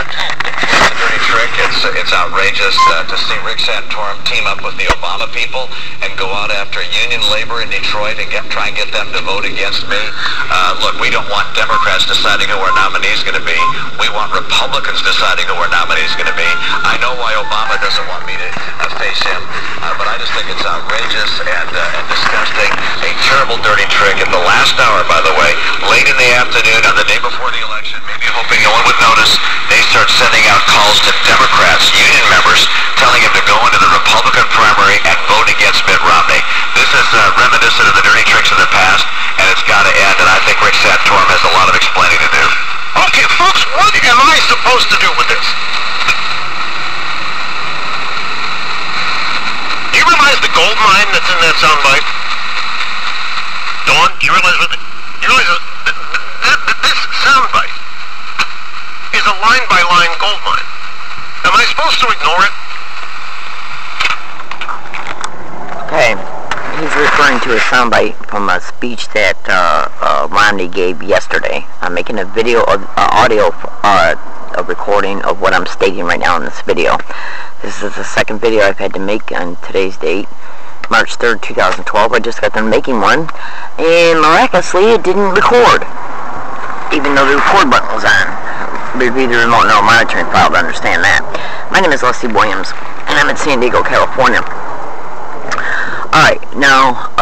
Dirty trick. It's outrageous to see Rick Santorum team up with the Obama people and go out after union labor in Detroit and try and get them to vote against me. Look, we don't want Democrats deciding who our nominee is going to be. We want Republicans deciding who our nominee is going to be. I know why Obama doesn't want me to face him, but I just think it's outrageous and disgusting. A terrible dirty trick at the last hour, by the way, late in the afternoon on the day before the election, maybe hoping no one would notice. They start sending out calls to Democrats, union members, telling them to go into the Republican primary and vote against Mitt Romney. This is reminiscent of the dirty tricks of the past, and it's got to end, and I think Rick Santorum has a lot of explaining to do. Okay, folks, what am I supposed to do with this? Do you realize the gold mine that's in that soundbite? Dawn, do you realize that this soundbite is a line-by-line gold mine? Am I supposed to ignore it? Okay, he's referring to a soundbite from a speech that Romney gave yesterday. I'm making a video of audio, a recording of what I'm stating right now in this video. This is the second video I've had to make on today's date, March 3rd, 2012. I just got done making one, and miraculously it didn't record, even though the record button was on. Review the remote neural monitoring file to understand that. My name is Leslie Williams, and I'm in San Diego, California. Alright, now,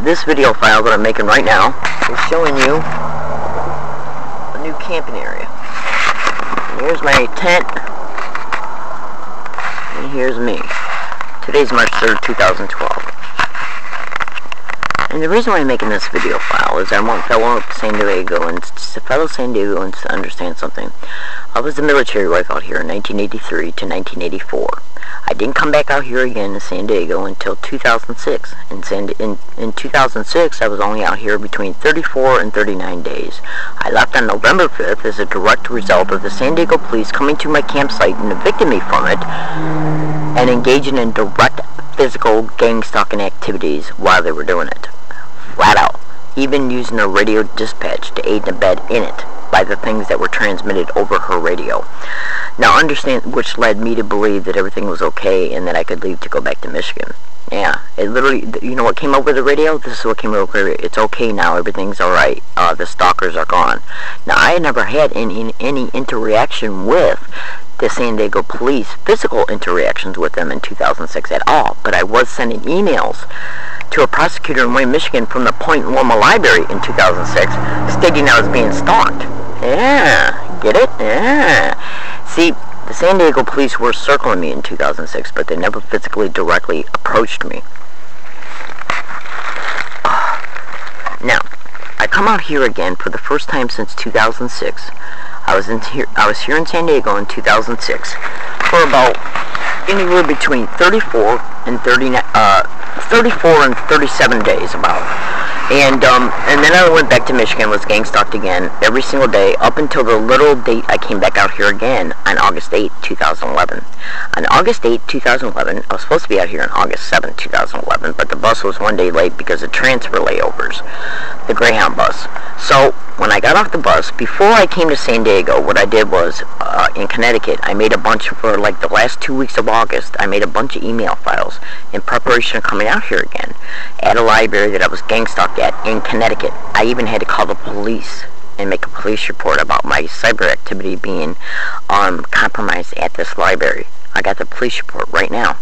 this video file that I'm making right now is showing you a new camping area. And here's my tent, and here's me. Today's March 3rd, 2012. And the reason why I'm making this video file is I want fellow San Diegoans to understand something. I was a military wife out here in 1983 to 1984. I didn't come back out here again to San Diego until 2006. In 2006, I was only out here between 34 and 39 days. I left on November 5th as a direct result of the San Diego police coming to my campsite and evicting me from it and engaging in direct physical gang stalking activities while they were doing it. Flat out. Even using a radio dispatch to aid and abet in it by the things that were transmitted over her radio. Now understand, which led me to believe that everything was okay and that I could leave to go back to Michigan. Yeah, it literally, you know what came over the radio? This is what came over the radio. It's okay now, everything's alright, the stalkers are gone. Now, I had never had any interaction with the San Diego police, physical interactions with them in 2006 at all, but I was sending emails to a prosecutor in Wayne, Michigan from the Point Loma Library in 2006 stating I was being stalked. Yeah, get it? Yeah. See, the San Diego police were circling me in 2006, but they never physically directly approached me. Now, I come out here again for the first time since 2006. I was here in San Diego in 2006 for about anywhere between 34 and 37 days about. And then I went back to Michigan, was gang stalked again every single day up until the little date I came back out here again on August 8, 2011. On August 8, 2011, I was supposed to be out here on August 7, 2011, but the bus was one day late because of transfer layovers, the Greyhound bus. So when I got off the bus, before I came to San Diego, what I did was, in Connecticut, I made a bunch for like the last 2 weeks of August, I made a bunch of email files in preparation of coming out here again at a library that I was gang stalked at in Connecticut. I even had to call the police and make a police report about my cyber activity being compromised at this library. I got the police report right now.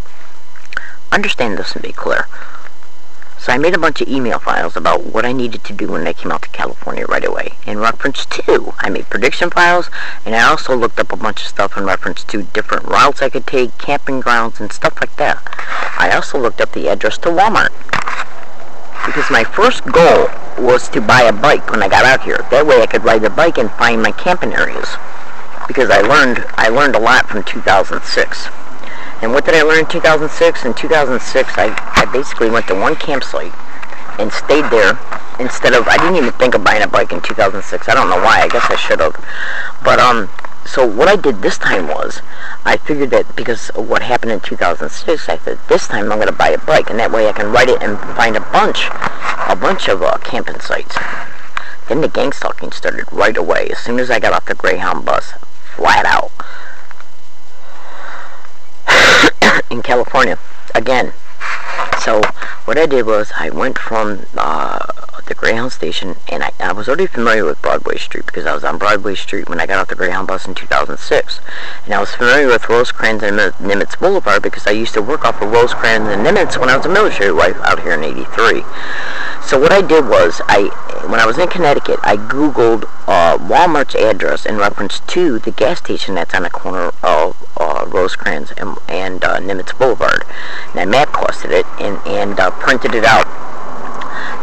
Understand this and be clear. So I made a bunch of email files about what I needed to do when I came out to California right away. In reference to, I made prediction files, and I also looked up a bunch of stuff in reference to different routes I could take, camping grounds, and stuff like that. I also looked up the address to Walmart, because my first goal was to buy a bike when I got out here. That way I could ride the bike and find my camping areas, because I learned a lot from 2006. And what did I learn in 2006? In 2006, I basically went to one campsite and stayed there instead of, I didn't even think of buying a bike in 2006. I don't know why. I guess I should have. But, so what I did this time was, I figured that because of what happened in 2006, I said, this time I'm going to buy a bike, and that way I can ride it and find a bunch of camping sites. Then the gang stalking started right away, as soon as I got off the Greyhound bus, flat out. California again. So what I did was I went from the Greyhound station, and I was already familiar with Broadway Street because I was on Broadway Street when I got off the Greyhound bus in 2006. And I was familiar with Rosecrans and Nimitz Boulevard because I used to work off of Rosecrans and Nimitz when I was a military wife out here in '83. So what I did was, when I was in Connecticut, I Googled Walmart's address in reference to the gas station that's on the corner of Rosecrans and Nimitz Boulevard. And I map costed it and printed it out.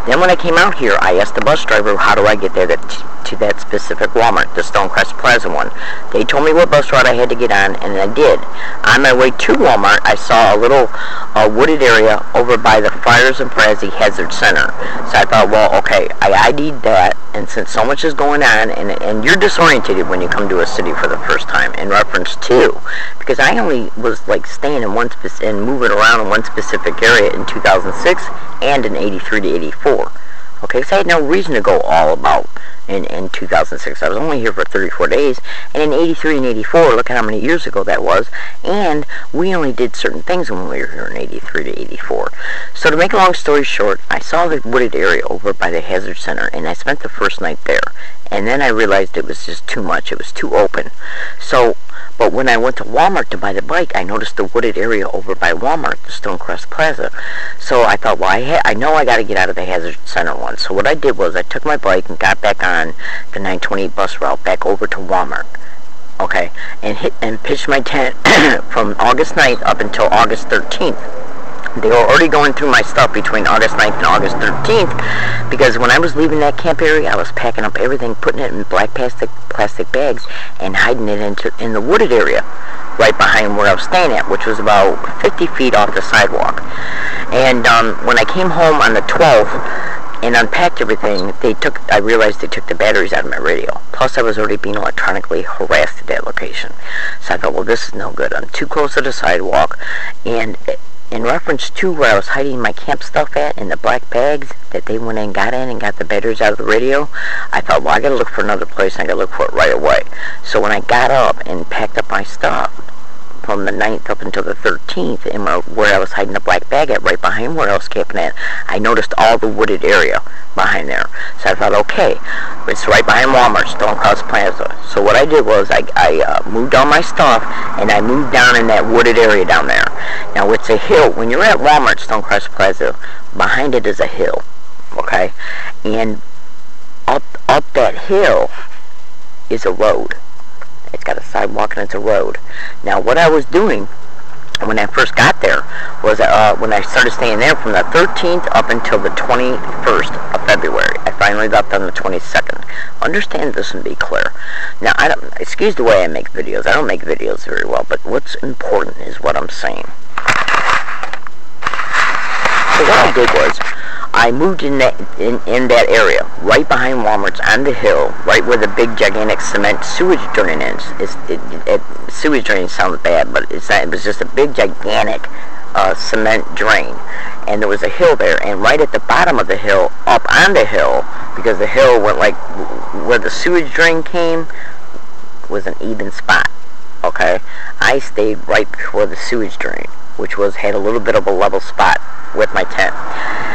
Then when I came out here, I asked the bus driver, how do I get there to that specific Walmart, the Stonecrest Plaza one. They told me what bus route I had to get on, and I did. On my way to Walmart, I saw a little wooded area over by the Friars and Frazee Hazard Center. So I thought, well, okay, I ID'd that, and since so much is going on, and you're disoriented when you come to a city for the first time, in reference to, because I only was like staying in one and moving around in one specific area in 2006 and in '83 to '84. Okay, so I had no reason to go all about in 2006. I was only here for 34 days, and in '83 and '84, look at how many years ago that was, and we only did certain things when we were here in '83 to '84. So to make a long story short, I saw the wooded area over by the Hazard Center, and I spent the first night there, and then I realized it was just too much. It was too open. So, but when I went to Walmart to buy the bike, I noticed the wooded area over by Walmart, the Stonecrest Plaza. So I thought, well, I know I got to get out of the Hazard Center one. So what I did was I took my bike and got back on the 928 bus route back over to Walmart. Okay, and pitched my tent from August 9th up until August 13th. They were already going through my stuff between August 9th and August 13th, because when I was leaving that camp area, I was packing up everything, putting it in black plastic bags, and hiding it in the wooded area right behind where I was staying at, which was about 50 feet off the sidewalk. And when I came home on the 12th and unpacked everything, I realized they took the batteries out of my radio. Plus, I was already being electronically harassed at that location. So I thought, well, this is no good. I'm too close to the sidewalk, and in reference to where I was hiding my camp stuff at in the black bags that they went and got the batteries out of the radio, I thought, well, I gotta look for another place, and I gotta look for it right away. So when I got up and packed up my stuff from the 9th up until the 13th, and where I was hiding the black bag at, right behind where I was camping at, I noticed all the wooded area behind there. So I thought, okay, it's right behind Walmart, Stonecrest Plaza. So what I did was I moved all my stuff, and I moved down in that wooded area down there. Now it's a hill. When you're at Walmart, Stonecrest Plaza, behind it is a hill, okay? And up that hill is a road. It's got a sidewalk and it's a road. Now what I was doing when I first got there was when I started staying there from the 13th up until the 21st of February. I finally left on the 22nd. Understand this and be clear. Now, excuse the way I make videos. I don't make videos very well, but what's important is what I'm saying. So what I did was, I moved in that area, right behind Walmart's on the hill, right where the big gigantic cement sewage drain is. Sewage drain sounds bad, but it's not. It was just a big gigantic cement drain, and there was a hill there, and right at the bottom of the hill, up on the hill, because the hill went like where the sewage drain came, was an even spot. Okay, I stayed right before the sewage drain, which had a little bit of a level spot with my tent.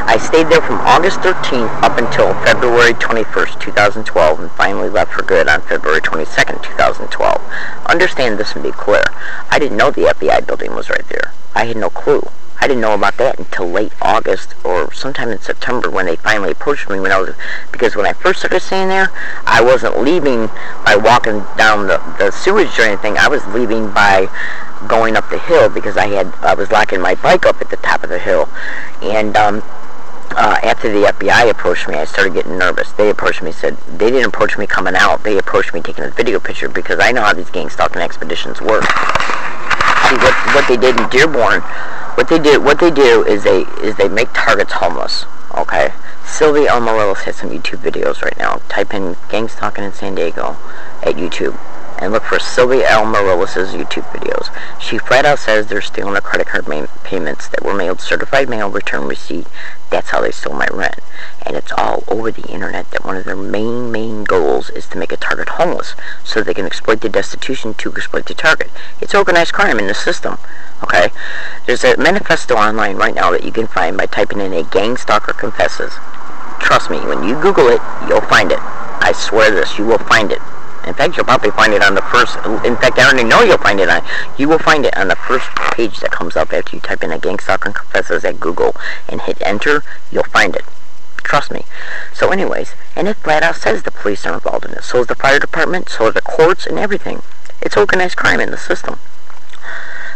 I stayed there from August 13th up until February 21st, 2012, and finally left for good on February 22nd, 2012. Understand this and be clear. I didn't know the FBI building was right there. I had no clue. I didn't know about that until late August or sometime in September when they finally approached me because when I first started staying there, I wasn't leaving by walking down the sewage drain thing. I was leaving by going up the hill because I was locking my bike up at the top of the hill. And after the FBI approached me, I started getting nervous. They approached me, they didn't approach me coming out. They approached me taking a video picture because I know how these gang stalking expeditions work. See, what they did in Dearborn, what they do is they make targets homeless. Okay, Sylvia L. Morelos has some YouTube videos right now. Type in gang stalking in San Diego at YouTube. and look for Sylvia L. Morales' YouTube videos. She flat out says they're stealing the credit card payments that were mailed certified mail return receipt. That's how they stole my rent. And it's all over the internet that one of their main goals is to make a target homeless so they can exploit the destitution to exploit the target. It's organized crime in the system. Okay? There's a manifesto online right now that you can find by typing in "a gang stalker confesses." Trust me, when you Google it, you'll find it. I swear this, you will find it. In fact, you'll probably find it on the first, in fact, I already know you'll find it on, you will find it on the first page that comes up after you type in "a gang stalker confesses" at Google and hit enter, you'll find it. Trust me. So anyways, and it flat out says the police are involved in it. So is the fire department, so are the courts and everything. It's organized crime in the system.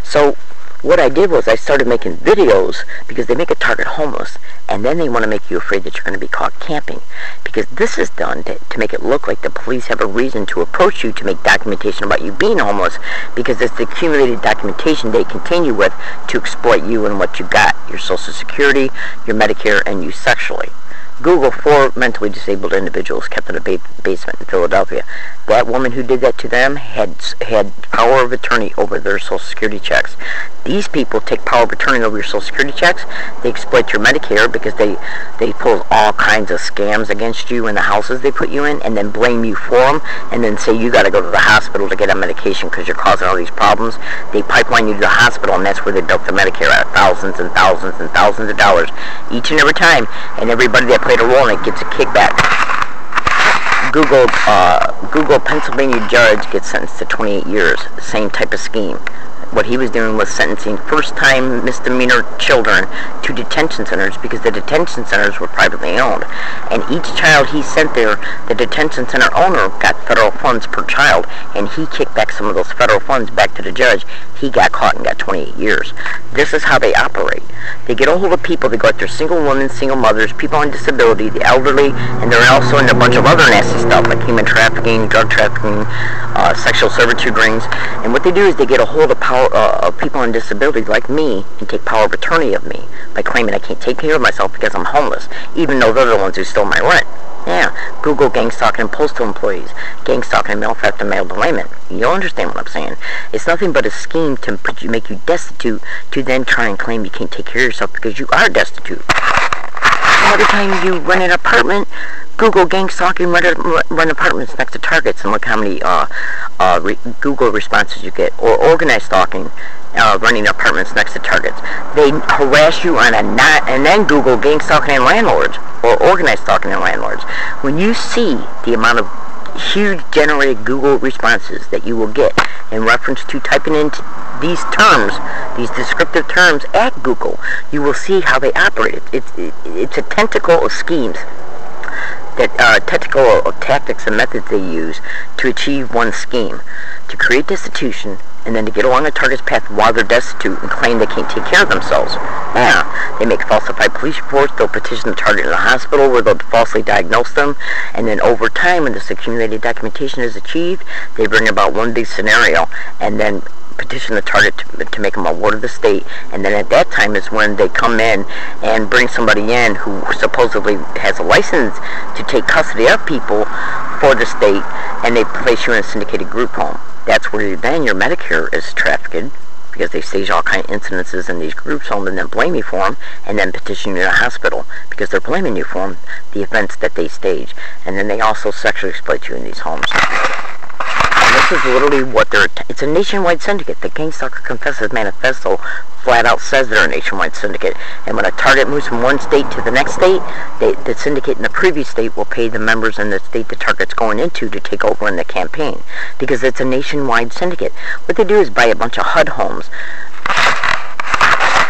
So what I did was I started making videos because they make a target homeless, and then they want to make you afraid that you're going to be caught camping, because this is done to make it look like the police have a reason to approach you to make documentation about you being homeless, because it's the accumulated documentation they continue with to exploit you and what you got, your Social Security, your Medicare, and you sexually. Google 4 mentally disabled individuals kept in a basement in Philadelphia. That woman who did that to them had power of attorney over their Social Security checks. These people take power of attorney over your Social Security checks. They exploit your Medicare because they pull all kinds of scams against you in the houses they put you in, and then blame you for them, and then say you got to go to the hospital to get a medication because you're causing all these problems. They pipeline you to the hospital, and that's where they dumped the Medicare at, thousands and thousands and thousands of dollars each and every time, and everybody that played a role in it gets a kickback. Google Pennsylvania judge gets sentenced to 28 years. Same type of scheme. What he was doing was sentencing first-time misdemeanor children to detention centers because the detention centers were privately owned. And each child he sent there, the detention center owner got federal funds per child, and he kicked back some of those federal funds back to the judge. He got caught and got 28 years. This is how they operate. They get a hold of people. They go after single women, single mothers, people on disability, the elderly, and they're also in a bunch of other nasty stuff like human trafficking, drug trafficking, sexual servitude rings. And what they do is they get a hold of people on disability like me and take power of attorney of me by claiming I can't take care of myself because I'm homeless, even though they're the ones who stole my rent. Yeah, Google gang stalking and postal employees, gang stalking and mail theft and mail delayment. You'll understand what I'm saying. It's nothing but a scheme to make you destitute to then try and claim you can't take care of yourself because you are destitute. Every time you rent an apartment, Google gang stalking, rent apartments next to Targets, and look how many Google responses you get. Or organized stalking, renting apartments next to Targets. They harass you on and then Google gang stalking and landlords, or organized stalking and landlords. When you see the amount of huge generated Google responses that you will get in reference to typing in these terms, these descriptive terms at Google, you will see how they operate. It's a tentacle of schemes, that tactical tactics and methods they use to achieve one scheme, to create destitution, and then to get along a target's path while they're destitute and claim they can't take care of themselves. Yeah, they make falsified police reports. They'll petition the target in the hospital where they'll falsely diagnose them, and then over time, when this accumulated documentation is achieved, they bring about one big scenario and then petition the target to make them a ward of the state, and then at that time is when they come in and bring somebody in who supposedly has a license to take custody of people for the state, and they place you in a syndicated group home. That's where then your Medicare is trafficked, because they stage all kind of incidences in these groups home and then blame you for them, and then petition you to the hospital because they're blaming you for them, the events that they stage, and then they also sexually exploit you in these homes. This is literally what it's a nationwide syndicate. The Gang Stalker Confesses Manifesto flat out says they're a nationwide syndicate. And when a target moves from one state to the next state, the syndicate in the previous state will pay the members in the state the target's going into to take over in the campaign. Because it's a nationwide syndicate. What they do is buy a bunch of HUD homes,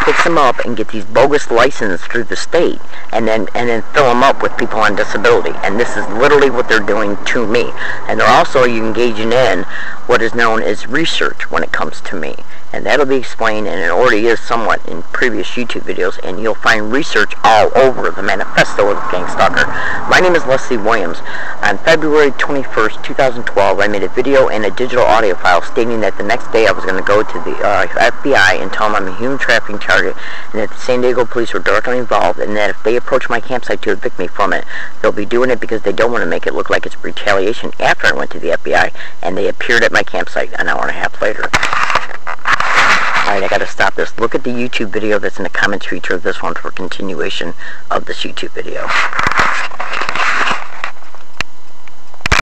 fix them up, and get these bogus licenses through the state, and then fill them up with people on disability. And this is literally what they're doing to me. And they're also engaging in what is known as research when it comes to me. And that'll be explained, and it already is somewhat in previous YouTube videos, and you'll find research all over the manifesto of the Gang Stalker. My name is Leslie Williams. On February 21st, 2012, I made a video and a digital audio file stating that the next day I was going to go to the FBI and tell them I'm a human trafficking target, and that the San Diego police were directly involved, and that if they approach my campsite to evict me from it, they'll be doing it because they don't want to make it look like it's retaliation after I went to the FBI, and they appeared at at my campsite an hour and a half later. Alright, I gotta stop this. Look at the YouTube video that's in the comments feature of this one for continuation of this YouTube video.